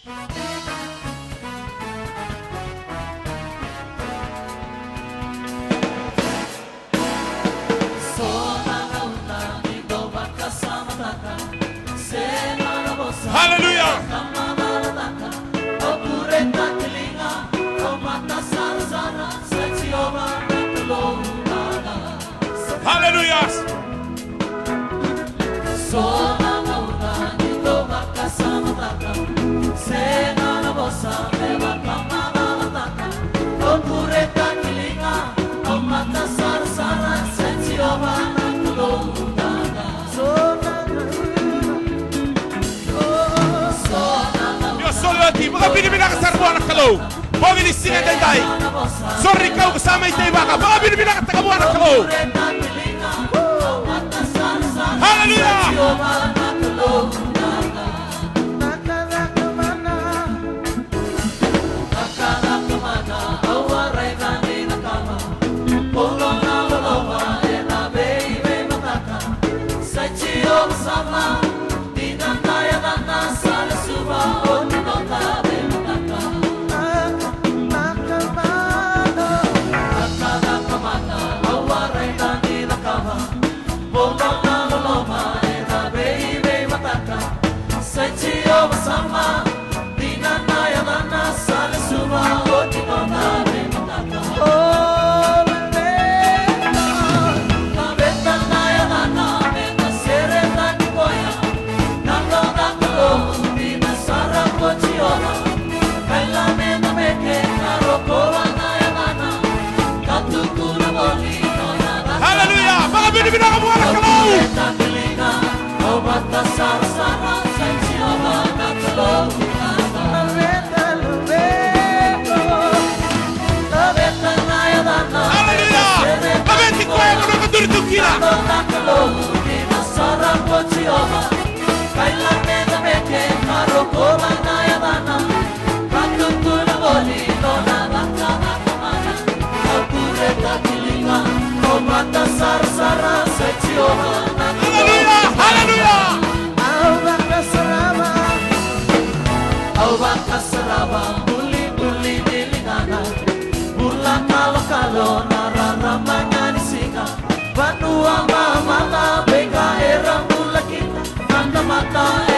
Hallelujah. Hallelujah. Baka binibina ka sa buwan ng kalaw. Baka binisingin tayo tayo. Sorry ka kasama tayo baka. Baka binibina ka sa buwan ng kalaw. Hallelujah! Hallelujah! Baka binibina ka buwan ng kalaw! Hallelujah! Babeti ko ay mga kadurito kila! Hallelujah! Hallelujah! Buli-buli dilingana, bulan kalau-kalau nararamanya disika, banua mama beka erang bula kita, mata-mata